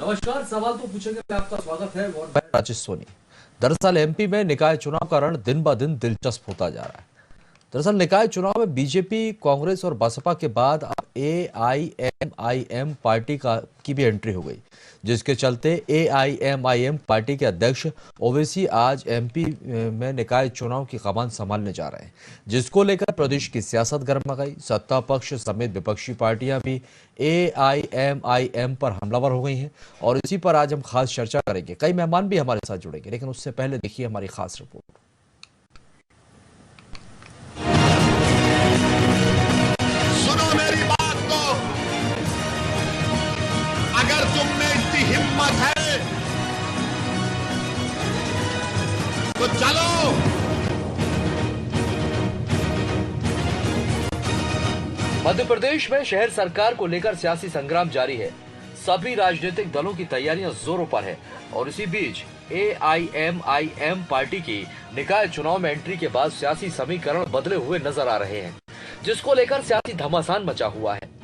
नमस्कार। सवाल तो पूछेंगे, आपका स्वागत है। और मैं राजेश सोनी। दरअसल एमपी में निकाय चुनाव का रण दिन ब दिन दिलचस्प होता जा रहा है। दरअसल निकाय चुनाव में बीजेपी, कांग्रेस और बसपा के बाद अब एआईएमआईएम पार्टी की भी एंट्री हो गई, जिसके चलते एआईएमआईएम पार्टी के अध्यक्ष ओवैसी आज एमपी में निकाय चुनाव की कमान संभालने जा रहे हैं, जिसको लेकर प्रदेश की सियासत गर्मा गई। सत्ता पक्ष समेत विपक्षी पार्टियां भी एआईएमआईएम पर हमलावर हो गई हैं और इसी पर आज हम खास चर्चा करेंगे। कई मेहमान भी हमारे साथ जुड़ेंगे, लेकिन उससे पहले देखिए हमारी खास रिपोर्ट। अगर तुम में इतनी हिम्मत है तो चलो। मध्य प्रदेश में शहर सरकार को लेकर सियासी संग्राम जारी है। सभी राजनीतिक दलों की तैयारियां जोरों पर है और इसी बीच एआईएमआईएम पार्टी की निकाय चुनाव में एंट्री के बाद सियासी समीकरण बदले हुए नजर आ रहे हैं, जिसको लेकर सियासी घमासान मचा हुआ है।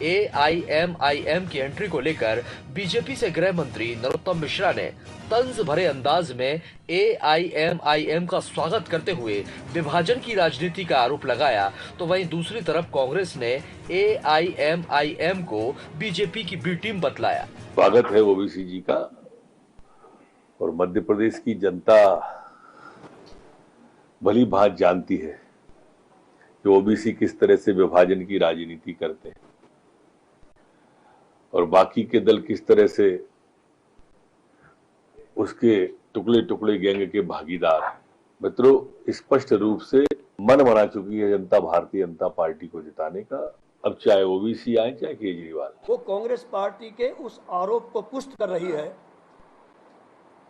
एआईएमआईएम की एंट्री को लेकर बीजेपी से गृह मंत्री नरोत्तम मिश्रा ने तंज भरे अंदाज में एआईएमआईएम का स्वागत करते हुए विभाजन की राजनीति का आरोप लगाया, तो वहीं दूसरी तरफ कांग्रेस ने एआईएमआईएम को बीजेपी की बी टीम बतलाया। स्वागत है ओबीसी जी का। और मध्य प्रदेश की जनता भली भांति जानती है कि ओबीसी किस तरह से विभाजन की राजनीति करते हैं और बाकी के दल किस तरह से उसके टुकड़े टुकड़े गैंग के भागीदार हैं। मित्रों, स्पष्ट रूप से मन बना चुकी है जनता भारतीय जनता पार्टी को जिताने का। अब चाहे ओबीसी आए चाहे केजरीवाल। वो कांग्रेस पार्टी के उस आरोप को पुष्ट कर रही है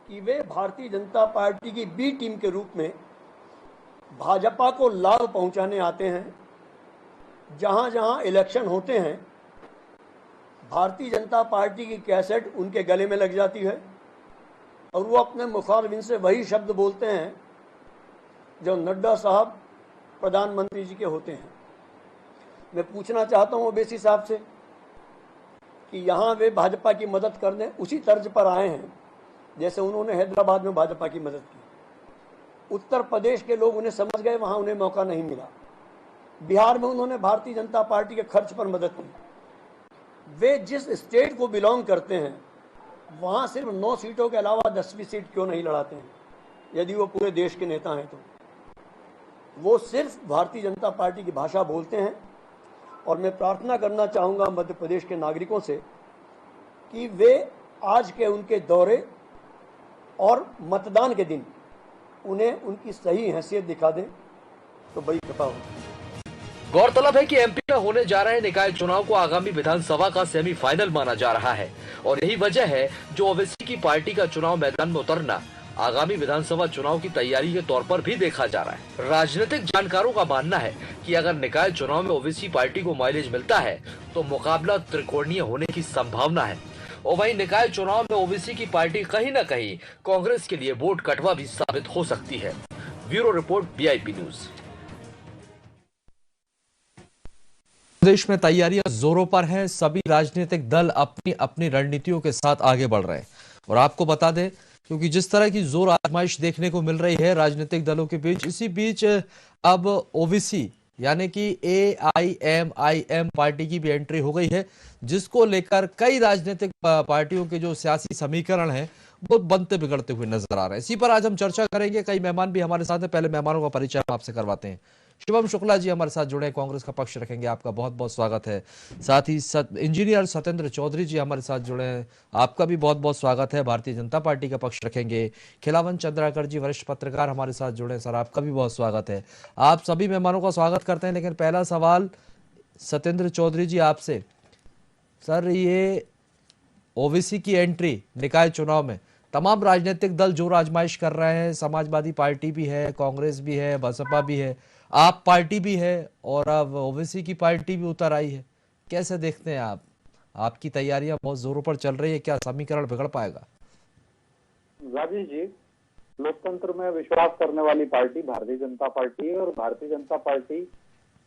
कि वे भारतीय जनता पार्टी की बी टीम के रूप में भाजपा को लाभ पहुंचाने आते हैं। जहां जहां इलेक्शन होते हैं, भारतीय जनता पार्टी की कैसेट उनके गले में लग जाती है और वो अपने मुखारबिन से वही शब्द बोलते हैं जो नड्डा साहब प्रधानमंत्री जी के होते हैं। मैं पूछना चाहता हूं ओवैसी साहब से कि यहाँ वे भाजपा की मदद करने उसी तर्ज पर आए हैं जैसे उन्होंने हैदराबाद में भाजपा की मदद की। उत्तर प्रदेश के लोग उन्हें समझ गए, वहाँ उन्हें मौका नहीं मिला। बिहार में उन्होंने भारतीय जनता पार्टी के खर्च पर मदद की। वे जिस स्टेट को बिलोंग करते हैं वहाँ सिर्फ 9 सीटों के अलावा 10वीं सीट क्यों नहीं लड़ाते हैं, यदि वो पूरे देश के नेता हैं तो। वो सिर्फ भारतीय जनता पार्टी की भाषा बोलते हैं। और मैं प्रार्थना करना चाहूँगा मध्य प्रदेश के नागरिकों से कि वे आज के उनके दौरे और मतदान के दिन उन्हें उनकी सही हैसियत दिखा दें तो बड़ी कृपा होगी। गौरतलब है कि एमपी में होने जा रहे निकाय चुनाव को आगामी विधानसभा का सेमीफाइनल माना जा रहा है और यही वजह है जो ओवैसी की पार्टी का चुनाव मैदान में उतरना आगामी विधानसभा चुनाव की तैयारी के तौर पर भी देखा जा रहा है। राजनीतिक जानकारों का मानना है कि अगर निकाय चुनाव में ओवैसी पार्टी को माइलेज मिलता है तो मुकाबला त्रिकोणीय होने की संभावना है और वहीं निकाय चुनाव में ओवैसी की पार्टी कहीं न कहीं कांग्रेस के लिए वोट कटवा भी साबित हो सकती है। Bureau report, VIP news. प्रदेश में तैयारियां जोरों पर हैं। सभी राजनीतिक दल अपनी अपनी रणनीतियों के साथ आगे बढ़ रहे हैं और आपको बता दें, क्योंकि जिस तरह की जोर आजमाइश देखने को मिल रही है राजनीतिक दलों के बीच, इसी बीच अब ओबीसी यानी कि एआईएमआईएम पार्टी की भी एंट्री हो गई है, जिसको लेकर कई राजनीतिक पार्टियों के जो सियासी समीकरण हैं वो बनते बिगड़ते हुए नजर आ रहे हैं। इसी पर आज हम चर्चा करेंगे। कई मेहमान भी हमारे साथ हैं। पहले मेहमानों का परिचय हम आपसे करवाते हैं। शिवम शुक्ला जी हमारे साथ जुड़े, कांग्रेस का पक्ष रखेंगे, आपका बहुत बहुत स्वागत है। साथ ही इंजीनियर सत्येंद्र चौधरी जी हमारे साथ जुड़े हैं, आपका भी बहुत बहुत स्वागत है, भारतीय जनता पार्टी का पक्ष रखेंगे। खिलावन चंद्राकर जी वरिष्ठ पत्रकार हमारे साथ जुड़े हैं, सर आपका भी बहुत स्वागत है। आप सभी मेहमानों का स्वागत करते हैं, लेकिन पहला सवाल सत्येंद्र चौधरी जी आपसे। सर, ये ओवैसी की एंट्री निकाय चुनाव में तमाम राजनीतिक दल जोर आजमाइश कर रहे हैं। समाजवादी पार्टी भी है, कांग्रेस भी है, बसपा भी है, आप पार्टी भी है और अब ओवैसी की पार्टी भी उतर आई है। कैसे देखते हैं आप? आपकी तैयारियां बहुत जोरों पर चल रही है, क्या समीकरण बिगड़ पाएगा? राजेश जी, लोकतंत्र में विश्वास करने वाली पार्टी भारतीय जनता पार्टी है और भारतीय जनता पार्टी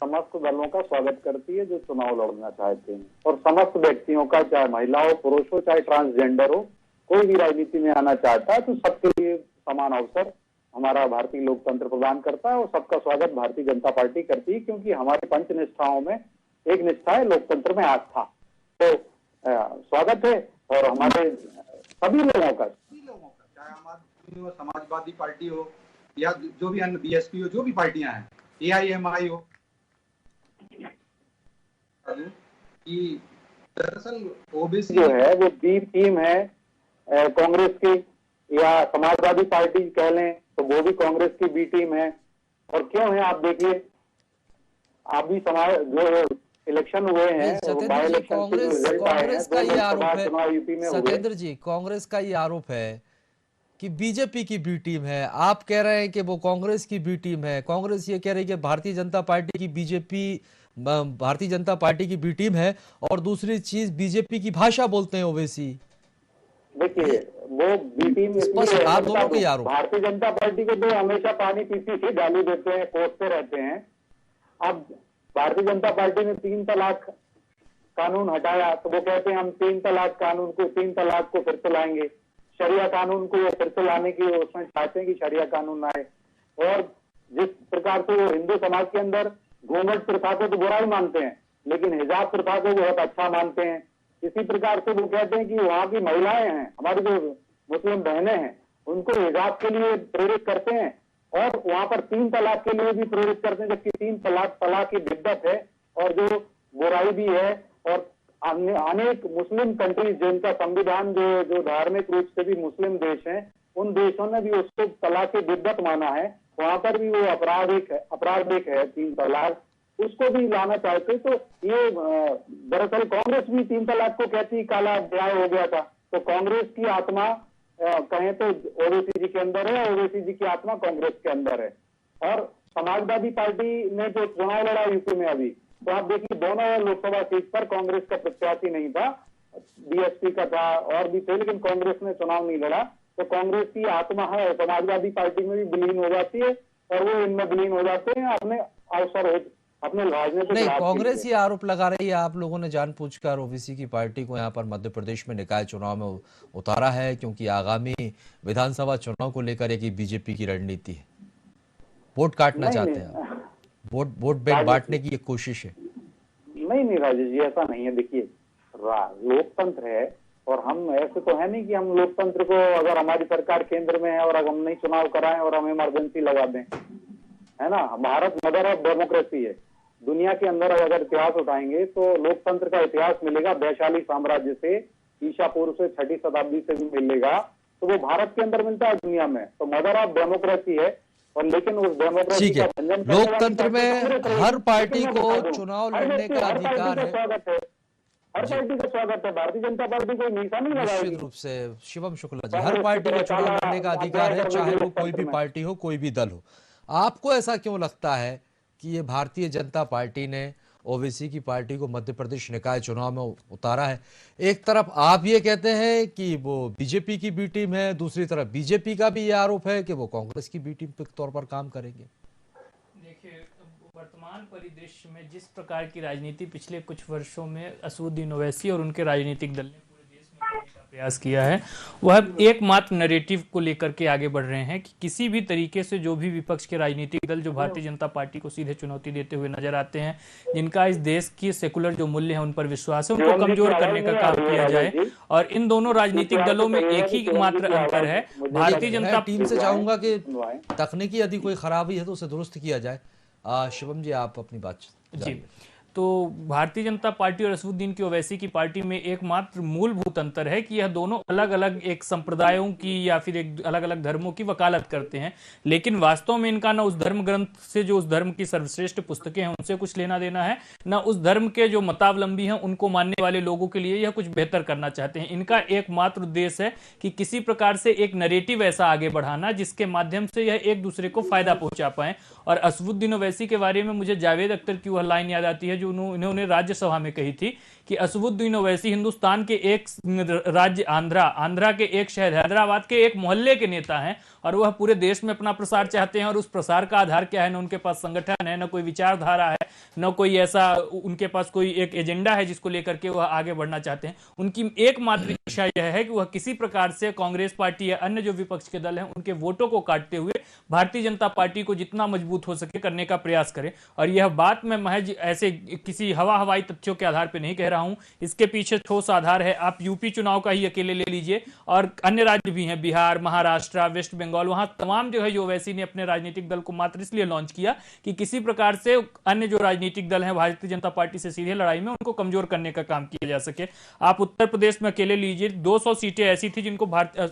समस्त दलों का स्वागत करती है जो चुनाव लड़ना चाहते हैं, और समस्त व्यक्तियों का, चाहे महिला हो, पुरुष हो, चाहे ट्रांसजेंडर हो, कोई भी राजनीति में आना चाहता है तो सबके लिए समान अवसर हमारा भारतीय लोकतंत्र प्रदान करता है और सबका स्वागत भारतीय जनता पार्टी करती है, क्योंकि हमारे पंच निष्ठाओं में एक निष्ठा है लोकतंत्र में आस्था। तो स्वागत है और हमारे सभी लोगों का, चाहे आम आदमी हो, समाजवादी पार्टी हो, या जो भी अन्य बीएसपी हो, जो भी पार्टियां हैं, एआईएमआई हो, कि दरअसल ओबीसी जो है वो बी टीम है कांग्रेस की, या समाजवादी पार्टी कह लें तो वो भी कांग्रेस की बी टीम है। और क्यों है आप देखिए, आप भी समाज जो इलेक्शन हुए हैं, सत्येंद्र जी, कांग्रेस का ये आरोप है, यूपी में सत्येंद्र जी, कांग्रेस का ये आरोप है कि बीजेपी की बी टीम है। आप कह रहे हैं कि वो कांग्रेस की बी टीम है। कांग्रेस ये कह रही है कि भारतीय जनता पार्टी की भारतीय जनता पार्टी की बी टीम है, और दूसरी चीज बीजेपी की भाषा बोलते हैं ओवैसी। देखिए वो बी टीम, आप दोनों के आरोप। भारतीय जनता पार्टी को तो हमेशा पानी पीती ही गाली देते हैं, कोसते रहते हैं। अब भारतीय जनता पार्टी ने 3 तलाक कानून हटाया तो वो कहते हैं हम 3 तलाक को फिर से लाएंगे। शरिया कानून को फिर से लाने की उसमें चाहते हैं कि शरिया कानून आए। और जिस प्रकार से वो हिंदू समाज के अंदर घूंघट प्रथा को तो बुराई मानते हैं, लेकिन हिजाब प्रथा को बहुत अच्छा मानते हैं, इसी प्रकार से वो कहते हैं कि वहाँ की महिलाएं हैं, हमारी जो मुस्लिम बहनें हैं, उनको हिजाब के लिए प्रेरित करते हैं, और वहां पर 3 तलाक के लिए भी प्रेरित करते हैं, जबकि 3 तलाक की बिद्दत है और जो बुराई भी है। और अनेक मुस्लिम कंट्रीज जिनका संविधान जो धार्मिक रूप से भी मुस्लिम देश हैं, उन देशों ने भी उसको तलाक की बिद्दत माना है, वहां पर भी वो अपराधिक है 3 तलाक, उसको भी लाना चाहते। तो ये दरअसल कांग्रेस भी 3 तलाक को कहती काला अध्याय हो गया था। तो कांग्रेस की आत्मा कहें तो ओवैसी जी के अंदर है, ओवैसी जी की आत्मा कांग्रेस के अंदर है। और समाजवादी पार्टी ने जो चुनाव लड़ा यूपी में अभी, तो आप देखिए दोनों लोकसभा सीट पर कांग्रेस का प्रत्याशी नहीं था, बीएसपी का था और भी थे, लेकिन कांग्रेस ने चुनाव नहीं लड़ा। तो कांग्रेस की आत्मा है समाजवादी पार्टी में भी विलीन हो जाती है और वो इनमें विलीन हो जाते हैं अपने अपने राजनीतिक। नहीं, कांग्रेस ये आरोप लगा रही है आप लोगों ने जानबूझकर ओबीसी की पार्टी को यहाँ पर मध्य प्रदेश में निकाय चुनाव में उतारा है, क्योंकि आगामी विधानसभा चुनाव को लेकर एक बीजेपी की रणनीति है, वोट काटना चाहते हैं, वोट बैंक बांटने की एक कोशिश है। नहीं राजेश जी, ऐसा नहीं है। देखिए लोकतंत्र है और हम ऐसे तो है नहीं कि हम लोकतंत्र को, अगर हमारी सरकार केंद्र में है और अगर हम नहीं चुनाव कराएं और हम इमरजेंसी लगा दें, है ना। भारत मदर ऑफ डेमोक्रेसी है। दुनिया के अंदर अगर इतिहास उठाएंगे तो लोकतंत्र का इतिहास मिलेगा वैशाली साम्राज्य से, ईसा पूर्व से 6वीं शताब्दी से भी मिलेगा, तो वो भारत के अंदर मिलता है दुनिया में। तो मदर ऑफ डेमोक्रेसी है। और लेकिन उस डेमोक्रेसी का भंजन लोकतंत्र में हर पार्टी को चुनाव लड़ने का अधिकार है। हर पार्टी का स्वागत है, भारतीय जनता पार्टी कोई नीसा नहीं लगाएगी। निश्चित रूप से शिवम शुक्ला जी, हर पार्टी को चुनाव लड़ने का अधिकार है, चाहे वो कोई भी पार्टी हो, कोई भी दल हो। आपको ऐसा क्यों लगता है कि ये भारतीय जनता पार्टी ने ओवैसी की पार्टी को मध्य प्रदेश निकाय चुनाव में उतारा है? एक तरफ आप ये कहते हैं कि वो बीजेपी की बी टीम है, दूसरी तरफ बीजेपी का भी ये आरोप है कि वो कांग्रेस की बी टीम के तौर पर काम करेंगे। देखिए, वर्तमान परिदृश्य में जिस प्रकार की राजनीति पिछले कुछ वर्षों में असदुद्दीन ओवैसी और उनके राजनीतिक दल ने पूरे देश में करने का प्रयास किया है, वह एकमात्र नैरेटिव को लेकर के आगे बढ़ रहे हैं कि किसी भी तरीके से जो भी विपक्ष के राजनीतिक दल जो भारतीय जनता पार्टी को सीधे चुनौती देते हुए नजर आते हैं, जिनका इस देश की सेकुलर जो मूल्य है उन पर विश्वास है, उनको कमजोर करने का काम किया जाए। और इन दोनों राजनीतिक दलों में एक ही मात्र अंतर है, भारतीय जनता टीम से चाहूंगा कि तकनीकी यदि कोई खराबी है तो उसे दुरुस्त किया जाए। शिवम जी, आप अपनी बात जी। तो भारतीय जनता पार्टी और असदुद्दीन की ओवैसी की पार्टी में एकमात्र मूलभूत अंतर है कि यह दोनों अलग अलग एक संप्रदायों की या फिर एक अलग अलग धर्मों की वकालत करते हैं, लेकिन वास्तव में इनका ना उस धर्म ग्रंथ से, जो उस धर्म की सर्वश्रेष्ठ पुस्तकें हैं, उनसे कुछ लेना देना है, ना उस धर्म के जो मतावलंबी हैं उनको मानने वाले लोगों के लिए यह कुछ बेहतर करना चाहते हैं। इनका एकमात्र उद्देश्य है कि किसी प्रकार से एक नैरेटिव ऐसा आगे बढ़ाना जिसके माध्यम से यह एक दूसरे को फायदा पहुंचा पाए। और असदुद्दीन ओवैसी के बारे में मुझे जावेद अख्तर की वह लाइन याद आती है जो इन्होंने राज्यसभा में कही थी कि असदुद्दीन ओवैसी हिंदुस्तान के एक राज्य आंध्रा के एक शहर हैदराबाद के एक मोहल्ले के नेता हैं और वह पूरे देश में अपना प्रसार चाहते हैं। और उस प्रसार का आधार क्या है? न उनके पास संगठन है, न कोई विचारधारा है, न कोई ऐसा उनके पास कोई एक एजेंडा है जिसको लेकर के वह आगे बढ़ना चाहते हैं। उनकी एकमात्र इच्छा यह है कि वह किसी प्रकार से कांग्रेस पार्टी या अन्य जो विपक्ष के दल हैं उनके वोटों को काटते हुए भारतीय जनता पार्टी को जितना मजबूत हो सके करने का प्रयास करें। और यह बात मैं महज ऐसे किसी हवाई तथ्यों के आधार पर नहीं कह रहा हूं, इसके पीछे ठोस आधार है। आप यूपी चुनाव का ही अकेले ले लीजिए और अन्य राज्य भी हैं, बिहार, महाराष्ट्र, वेस्ट बंगाल, वहां तमाम जो है जो ओवैसी ने अपने राजनीतिक दल को मात्र इसलिए लॉन्च किया कि किसी प्रकार से अन्य जो राजनीतिक दल हैं भारतीय जनता पार्टी से सीधे लड़ाई में उनको कमजोर करने का काम किया जा सके। आप उत्तर प्रदेश में अकेले लीजिए, 200 सीटें ऐसी थी जिनको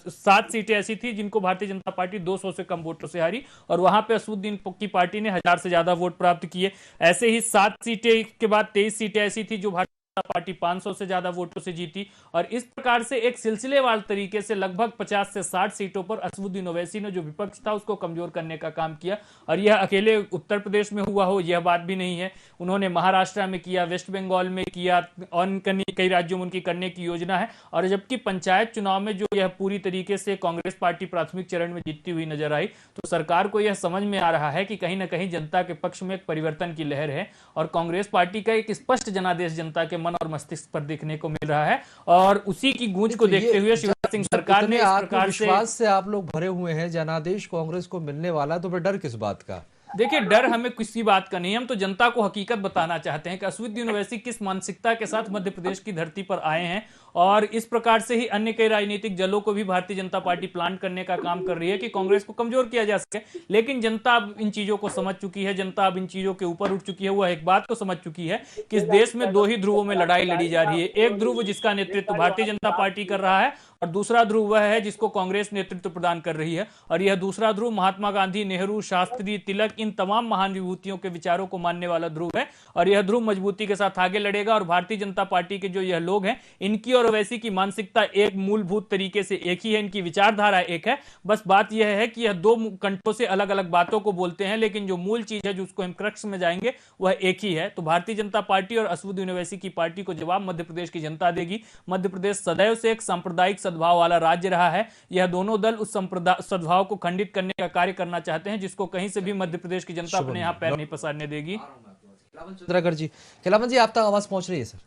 7 सीटें ऐसी थी जिनको भारतीय जनता पार्टी 200 से कम वोटों से हारी और वहां पे असदुद्दीन की पार्टी ने 1000 से ज्यादा वोट प्राप्त किए। ऐसे ही 7 सीटें के बाद 23 सीटें ऐसी थी जो पार्टी 500 से ज्यादा वोटों से जीती। और इस प्रकार से एक सिलसिलेवार तरीके से लगभग 50 से 60 सीटों पर असदुद्दीन ओवैसी ने जो विपक्ष था उसको कमजोर करने का काम किया। और यह अकेले उत्तर प्रदेश में हुआ हो यह बात भी नहीं है, उन्होंने महाराष्ट्र में किया, वेस्ट बंगाल में किया और कई राज्यों में उनकी करने की योजना है। और जबकि पंचायत चुनाव में जो यह पूरी तरीके से कांग्रेस पार्टी प्राथमिक चरण में जीतती हुई नजर आई, तो सरकार को यह समझ में आ रहा है कि कहीं ना कहीं जनता के पक्ष में एक परिवर्तन की लहर है और कांग्रेस पार्टी का एक स्पष्ट जनादेश जनता के मन और मस्तिष्क पर देखने को मिल रहा है। और उसी की गूंज को देखते हुए शिवराज सिंह सरकार ने इस प्रकार विश्वास से आप लोग भरे हुए हैं, जनादेश कांग्रेस को मिलने वाला, तो फिर डर किस बात का? देखिए, डर हमें किसी बात का नहीं, हम तो जनता को हकीकत बताना चाहते हैं कि असदुद्दीन ओवैसी किस मानसिकता के साथ मध्य प्रदेश की धरती पर आए हैं। और इस प्रकार से ही अन्य कई राजनीतिक दलों को भी भारतीय जनता पार्टी प्लान करने का काम कर रही है कि कांग्रेस को कमजोर किया जा सके। लेकिन जनता अब इन चीजों को समझ चुकी है, जनता अब इन चीजों के ऊपर उठ चुकी है। वह एक बात को समझ चुकी है कि इस देश में 2 ही ध्रुवों में लड़ाई लड़ी जा रही है। एक ध्रुव जिसका नेतृत्व भारतीय जनता पार्टी कर रहा है और दूसरा ध्रुव वह है जिसको कांग्रेस नेतृत्व प्रदान कर रही है। और यह दूसरा ध्रुव महात्मा गांधी, नेहरू, शास्त्री, तिलक, इन तमाम महान विभूतियों के विचारों को मानने वाला ध्रुव है। और यह ध्रुव मजबूती के साथ आगे लड़ेगा। और भारतीय जनता पार्टी के जो यह लोग हैं, इनकी और ओवैसी की मानसिकता एक मूलभूत तरीके से एक ही है, इनकी विचारधारा एक है। बस बात यह है कि यह 2 कंठों से अलग अलग बातों को बोलते हैं, लेकिन जो मूल चीज है, जो उसको हम क्रक्स में जाएंगे, वह एक ही है। तो भारतीय जनता पार्टी और असदुद्दीन ओवैसी की पार्टी को जवाब मध्य प्रदेश की जनता देगी। मध्य प्रदेश सदैव से एक सांप्रदायिक सद्भाव वाला राज्य रहा है। यह दोनों दल उस सद्भाव को खंडित करने का कार्य करना चाहते हैं, जिसको कहीं से भी मध्य प्रदेश की जनता अपने यहां पैर नहीं पसारने देगी। चंद्राकर जी, खिलावन जी, आप तक आवाज पहुंच रही है सर?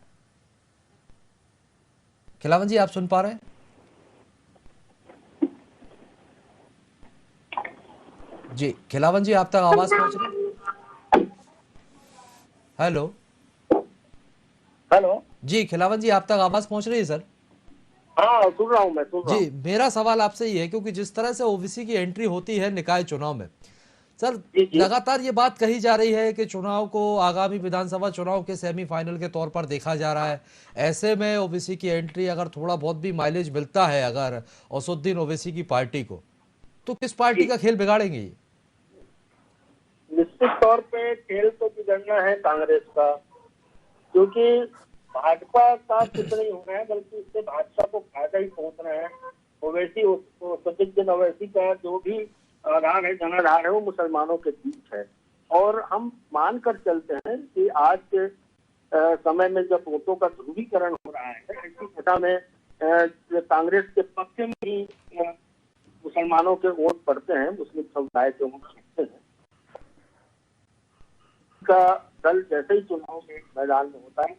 खिलावन जी, आप सुन पा रहे हैं? जी खिलावन जी, आप तक आवाज पहुंच रही है? हेलो हेलो जी, खिलावन जी, आप तक आवाज पहुंच रही है सर? हाँ, सुन रहा हूँ मैं, सुन रहा हूँ। जी, मेरा सवाल आपसे ये है, क्योंकि जिस तरह से ओबीसी की एंट्री होती है निकाय चुनाव में सर, लगातार ये बात कही जा रही है कि चुनाव को आगामी विधानसभा चुनाव के सेमीफाइनल के तौर पर देखा जा रहा है। ऐसे में ओबीसी की एंट्री अगर थोड़ा बहुत भी माइलेज मिलता है अगर असदुद्दीन ओवैसी की पार्टी को, तो किस पार्टी का खेल बिगाड़ेंगे ये? निश्चित तौर पे खेल तो बिगड़ना है कांग्रेस का, क्योंकि भाजपा का कुछ नहीं होना है, बल्कि इससे भाजपा को फायदा ही पहुंचना है। ओवैसी, असदुद्दीन ओवैसी का जो भी आधार है, जनाधार है, वो मुसलमानों के बीच है। और हम मानकर चलते हैं कि आज के समय में जब वोटों का ध्रुवीकरण हो रहा है, ऐसी दिशा में कांग्रेस के पक्ष में ही मुसलमानों के वोट पड़ते हैं, मुस्लिम समुदाय के वोट पड़ते हैं। का दल जैसे ही चुनाव में मैदान में होता है,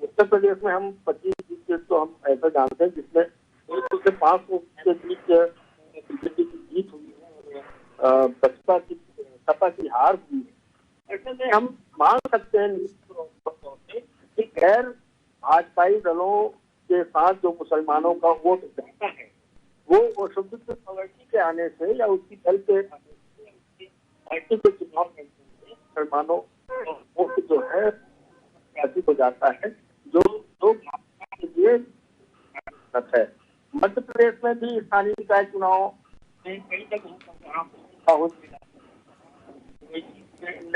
उत्तर प्रदेश में हम 25 सीट तो हम ऐसा जानते हैं जिसमें 200 से 500 के बीच बीजेपी की जीत हुई है और बसपा की सपा की हार हुई है। ऐसे में हम मान सकते हैं कि गैर भाजपाई दलों के साथ जो मुसलमानों का वोट जाता है, वो असदुद्दीन ओवैसी के आने से या उसकी दल के आने से पार्टी के चुनाव में मुसलमानों का वोट जो है हो जाता है, जो भाजपा के लिए है। मध्य प्रदेश में भी स्थानीय निकाय चुनाव में कई जगह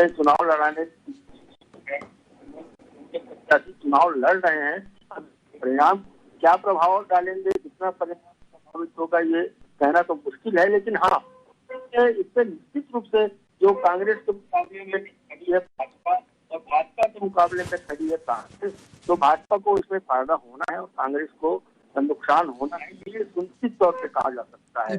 चुनाव लड़ाने चुनाव लड़ रहे हैं। परिणाम क्या प्रभाव डालेंगे, कितना परिणाम प्रभावित होगा, ये कहना तो मुश्किल है। लेकिन हाँ, इससे निश्चित रूप से जो कांग्रेस के मुकाबले में अभी है भाजपा और भाजपा के मुकाबले में खड़ी है कांग्रेस, तो भाजपा को इसमें फायदा होना है और कांग्रेस को नुकसान होना है, ये सुनिश्चित तौर पे कहा जा सकता है।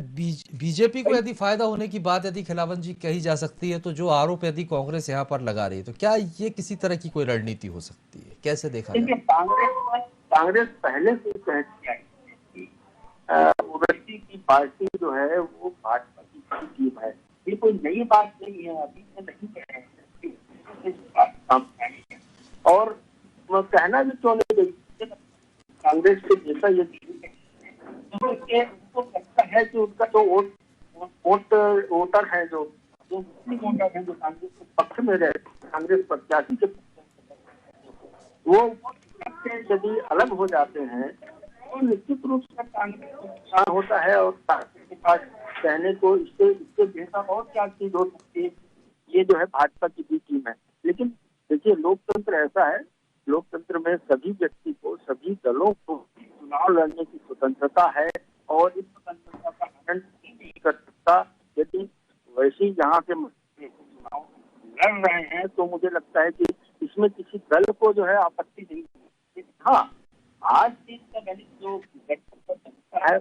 बीजेपी को यदि फायदा होने की बात यदि खिलावन जी कही जा सकती है, तो जो आरोप यदि कांग्रेस यहाँ पर लगा रही है, तो क्या ये किसी तरह की कोई रणनीति हो सकती है? कैसे देखा जाए? कांग्रेस पहले से कहती है कि ओवैसी की पार्टी जो है वो भाजपा की टीम है, ये कोई नई बात नहीं है, अभी से नहीं कह रहे हैं। और कहना भी क्यों नहीं गई कांग्रेस के जैसा ये तो उनको लगता है कि उनका जो वोटर है, जो मुस्लिम वोटर है, जो कांग्रेस के पक्ष में रहे, कांग्रेस प्रत्याशी के वो यदि अलग हो जाते हैं तो निश्चित रूप से कांग्रेस को नुकसान होता है। और कांग्रेस के पास कहने को इससे बेहतर और क्या चीज हो सकती है, ये जो है भाजपा की भी टीम है। लेकिन देखिए, लोकतंत्र ऐसा है, लोकतंत्र में सभी व्यक्ति को, सभी दलों को चुनाव लड़ने की स्वतंत्रता है और इस स्वतंत्रता का हनन नहीं कर सकता। यदि वैसे यहाँ के चुनाव लड़ रहे हैं तो मुझे लगता है कि इसमें किसी दल को जो है आपत्ति नहीं है। हाँ, आज चीज का गणित जो है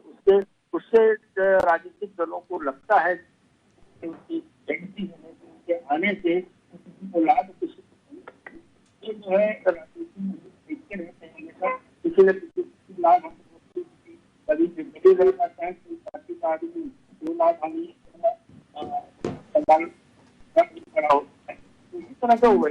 उससे राजनीतिक दलों को लगता है कि उनकी उनके आने से किसी को लाभ, किसी जो है राजनीति में देखते रहते हैं हमेशा किसी न किसी लाभ, कभी बिजली लग जाता है, कोई पार्टी का आदमी 2 लाख हमें खड़ा होता है, तो इस तरह का हुआ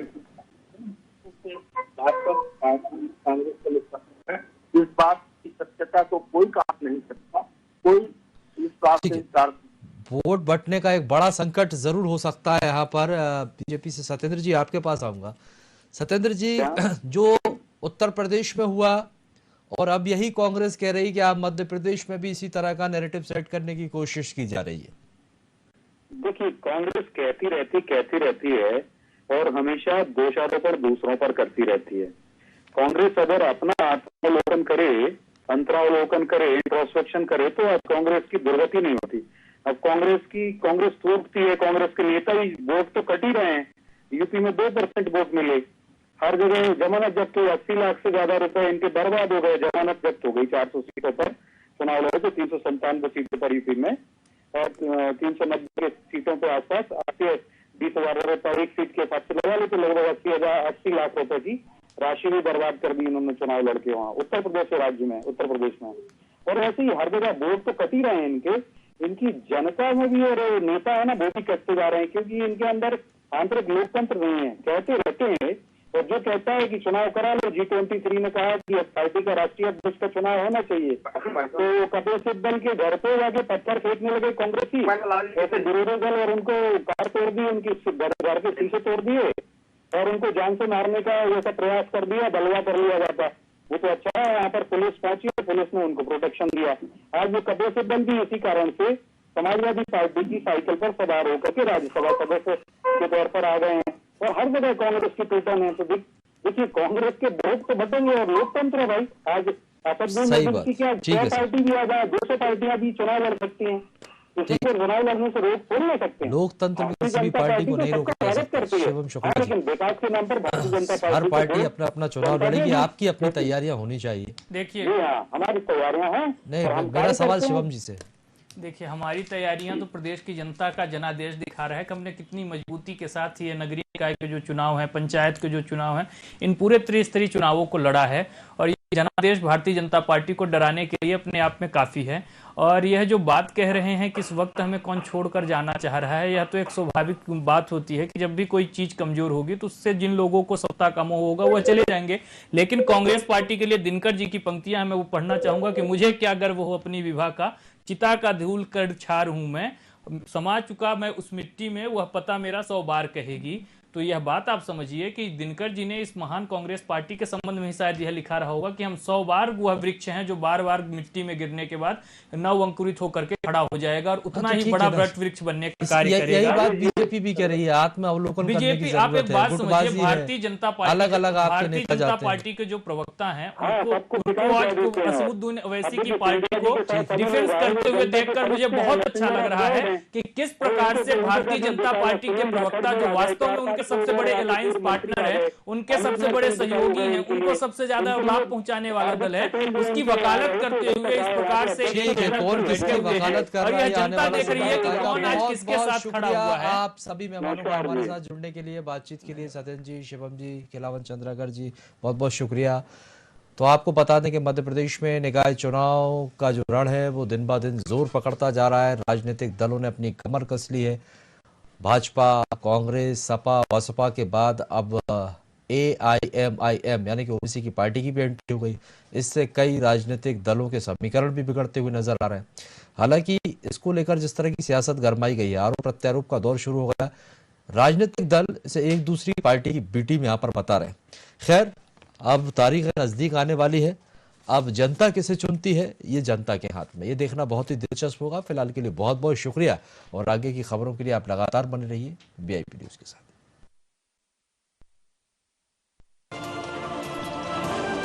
भाजपा कांग्रेस को लगता है। इस बात की सत्यता को कोई काट नहीं सकता, कोई इस बात से इंकार। वोट बंटने का एक बड़ा संकट जरूर हो सकता है यहाँ पर। बीजेपी से सत्येंद्र जी आपके पास आऊंगा। सत्येंद्र जी, जो उत्तर प्रदेश में हुआ और अब यही कांग्रेस कह रही कि आप मध्य प्रदेश में भी इसी तरह का नैरेटिव सेट करने की कोशिश की जा रही है। देखिए, कांग्रेस कहती रहती है और हमेशा दोषारोपण दूसरों पर करती रहती है। कांग्रेस अगर अपना आत्मावलोकन करे, अंतरावलोकन करे, इंट्रोस्पेक्शन करे तो अब कांग्रेस की दुर्गति नहीं होती। अब कांग्रेस टूटती है, कांग्रेस के नेता ही वोट तो कट ही रहे हैं। यूपी में 2% वोट मिले, हर जगह जमानत जब्त हुई, 80 लाख से ज्यादा रुपए इनके बर्बाद हो गए, जमानत जब्त हो गई। 400 सीटों पर चुनाव लड़े तो 397 सीटों पर यूपी में, और 390 सीटों के आसपास 20,000 रुपए एक सीट के पक्ष लगा ले, तो लगभग 80 लाख रुपए की राशि भी बर्बाद कर दी उन्होंने चुनाव लड़के वहां उत्तर प्रदेश के राज्य में, उत्तर प्रदेश में। और ऐसे ही हर जगह वोट तो कट ही रहे हैं इनकी जनता में भी, और नेता है ना वो भी कटते जा रहे हैं, क्योंकि इनके अंदर आंतरिक लोकतंत्र नहीं है। कहते रहते हैं, और जो कहता है कि चुनाव करा लो, G23 ने कहा कि पार्टी का राष्ट्रीय अध्यक्ष का चुनाव होना चाहिए, तो कपिल सिब्बल के घर पे जाके पत्थर फेंकने लगे कांग्रेसी, ऐसे विरोधी दल, और उनको कार तोड़ दी, उनकी घर के शीशे तोड़ दिए और उनको जान से मारने का ऐसा प्रयास कर दिया, बलवा कर लिया जाता। वो तो अच्छा है, यहाँ पर पुलिस पहुंची है, पुलिस ने उनको प्रोटेक्शन दिया। आज वो कपिल सिब्बल भी इसी कारण से समाजवादी पार्टी की साइकिल पर सवार होकर के राज्यसभा सदस्य के तौर पर आ गए हैं, और हर जगह कांग्रेस की पीटन है। तो देखिए, कांग्रेस के वोट तो बटेंगे, और लोकतंत्र है भाई। आज की क्या 100 पार्टी भी आ जाए, 200 पार्टियां भी चुनाव लड़ सकती हैं, किसी को चुनाव लड़ने से रोक थोड़ी ले सकते हैं। लोकतंत्र में किसी भी पार्टी को नहीं रोका जा सकता। शिवम शुक्ला जी, लेकिन विकास के नाम पर भारतीय जनता पार्टी, हर पार्टी अपना अपना चुनाव लड़ेगी, आपकी अपनी तैयारियां होनी चाहिए। देखिए, हमारी तैयारियां हैं। नहीं, मेरा सवाल शिवम जी से। देखिए, हमारी तैयारियां तो प्रदेश की जनता का जनादेश दिखा रहा है कि हमने कितनी मजबूती के साथ ये नगरीय निकाय के जो चुनाव है, पंचायत के जो चुनाव हैं, इन पूरे त्रिस्तरीय चुनावों को लड़ा है। और ये जनादेश भारतीय जनता पार्टी को डराने के लिए अपने आप में काफी है। और यह जो बात कह रहे हैं कि इस वक्त हमें कौन छोड़कर जाना चाह रहा है, यह तो एक स्वाभाविक बात होती है कि जब भी कोई चीज कमजोर होगी तो उससे जिन लोगों को सत्ता का मोह होगा वह चले जाएंगे। लेकिन कांग्रेस पार्टी के लिए दिनकर जी की पंक्तियां मैं वो पढ़ना चाहूंगा कि मुझे क्या गर्व हो अपनी विभा का, चिता का धूल कर छार हूं मैं, समा चुका मैं उस मिट्टी में, वह पता मेरा 100 बार कहेगी। तो यह बात आप समझिए कि दिनकर जी ने इस महान कांग्रेस पार्टी के संबंध में शायद यह लिखा रहा होगा कि हम 100 बार वह वृक्ष हैं जो बार बार मिट्टी में गिरने के बाद नव अंकुरित होकर के खड़ा हो जाएगा और उतना ही बड़ा वट वृक्ष बनने का कार्य करेगा। बीजेपी भी कह रही है, आत्म अवलोकन करने की बीजेपी, आप जरूरत एक है, बात समझिए, गुटबाजी भारतीय जनता पार्टी, अलग अलग आपके भारतीय नेता जनता जाते हैं। पार्टी के जो प्रवक्ता हैं सबको उनको दिखाई आज देते हैं। असदुद्दीन ओवैसी की अपनी पार्टी को के साथ डिफेंस करते हुए जनता देखकर मुझे समझते हैं, बहुत अच्छा लग रहा है हैं। कि किस प्रकार से भारतीय जनता पार्टी के प्रवक्ता, जो वास्तव में उनके सबसे बड़े अलायंस पार्टनर है, उनके सबसे बड़े सहयोगी हैं, उनको सबसे ज्यादा लाभ पहुंचाने वाला दल है, उसकी वकालत करते हुए इस प्रकार से ठीक है, कौन किसकी वकालत कर और रहा है, यह ये आने जनता वाला देख रही है कि समय कौन आज बताएगा। किसके बहुत साथ खड़ा शुक्रिया हुआ है। आप सभी मेहमानों का हमारे साथ जुड़ने के लिए, बातचीत के लिए, सत्येंद्र जी, शिवम जी, खिलावन चंद्राकर जी, बहुत बहुत शुक्रिया। तो आपको बता दें कि मध्य प्रदेश में निकाय चुनाव का जो रण है वो दिन ब दिन जोर पकड़ता जा रहा है। राजनीतिक दलों ने अपनी कमर कस ली है। भाजपा, कांग्रेस, सपा, बसपा के बाद अब AIMIM यानी कि ओबीसी की पार्टी की भी एंट्री हो गई। इससे कई राजनीतिक दलों के समीकरण भी बिगड़ते हुए नजर आ रहे हैं। हालांकि इसको लेकर जिस तरह की सियासत गरमाई गई है, आरोप प्रत्यारोप का दौर शुरू हो गया, राजनीतिक दल इसे एक दूसरी पार्टी की बी टीम यहाँ पर बता रहे हैं। खैर, अब तारीख नजदीक आने वाली है, अब जनता किसे चुनती है ये जनता के हाथ में, ये देखना बहुत ही दिलचस्प होगा। फिलहाल के लिए बहुत बहुत शुक्रिया और आगे की खबरों के लिए आप लगातार बने रहिए VIP न्यूज के साथ।